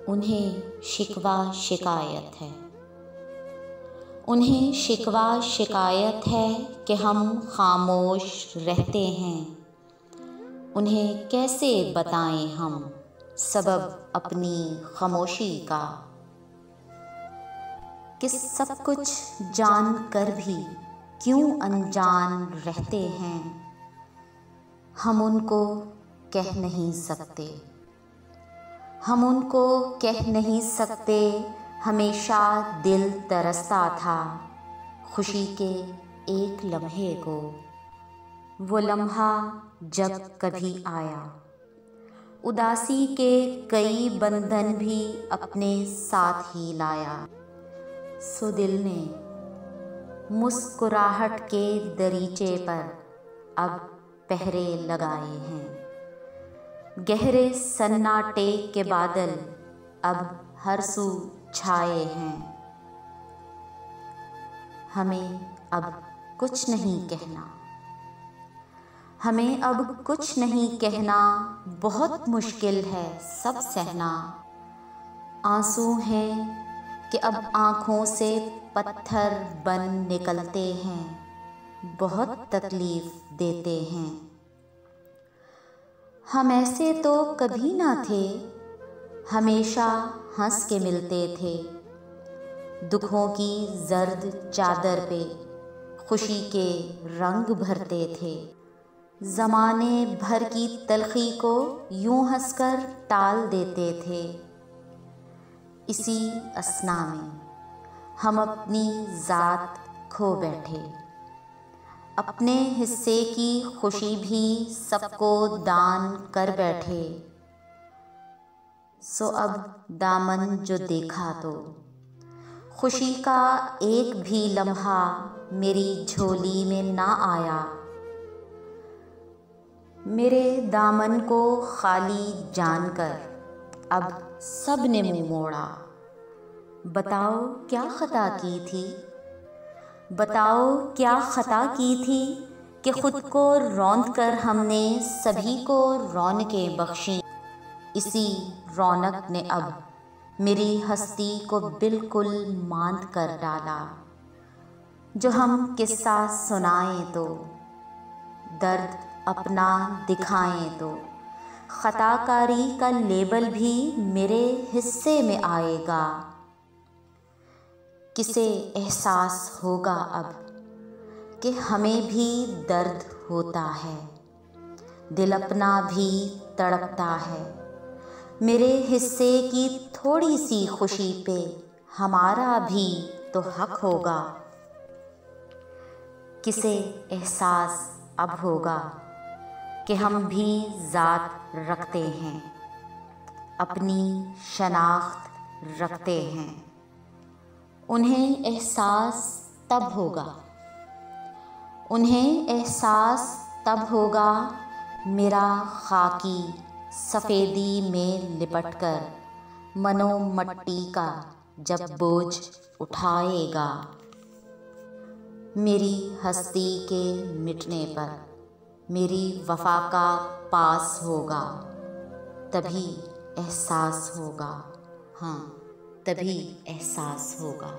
उन्हें शिकवा शिकायत है। उन्हें शिकवा शिकायत है कि हम खामोश रहते हैं। उन्हें कैसे बताएं हम सबब अपनी खामोशी का, कि सब कुछ जान कर भी क्यों अनजान रहते हैं। हम उनको कह नहीं सकते, हम उनको कह नहीं सकते। हमेशा दिल तरसता था खुशी के एक लम्हे को। वो लम्हा जब कभी आया, उदासी के कई बंधन भी अपने साथ ही लाया। सो दिल ने मुस्कुराहट के दरीचे पर अब पहरे लगाए हैं। गहरे सन्नाटे के बादल अब हर सू छाए हैं। हमें अब कुछ नहीं कहना, हमें अब कुछ नहीं कहना। बहुत मुश्किल है सब सहना। आंसू हैं कि अब आँखों से पत्थर बन निकलते हैं, बहुत तकलीफ देते हैं। हम ऐसे तो कभी ना थे, हमेशा हंस के मिलते थे। दुखों की जर्द चादर पे खुशी के रंग भरते थे। ज़माने भर की तलखी को यूं हंसकर टाल देते थे। इसी असना में हम अपनी ज़ात खो बैठे। अपने हिस्से की खुशी भी सबको दान कर बैठे। सो अब दामन जो देखा तो खुशी का एक भी लम्हा मेरी झोली में ना आया। मेरे दामन को खाली जानकर अब सब ने मुँह मोड़ा। बताओ क्या खता की थी, बताओ क्या खता की थी कि खुद को रौंद कर हमने सभी को रौनकें बख्शी। इसी रौनक ने अब मेरी हस्ती को बिल्कुल मांद कर डाला। जो हम किस्सा सुनाएं तो दर्द अपना दिखाएं तो खताकारी का लेबल भी मेरे हिस्से में आएगा। किसे एहसास होगा अब कि हमें भी दर्द होता है, दिल अपना भी तड़पता है। मेरे हिस्से की थोड़ी सी खुशी पे हमारा भी तो हक होगा। किसे एहसास अब होगा कि हम भी ज़ात रखते हैं, अपनी शनाख्त रखते हैं। उन्हें एहसास तब होगा, उन्हें एहसास तब होगा मेरा खाकी सफ़ेदी में लिपटकर मनो मट्टी का जब बोझ उठाएगा। मेरी हस्ती के मिटने पर मेरी वफ़ा का पास होगा, तभी एहसास होगा। हाँ, तभी एहसास होगा।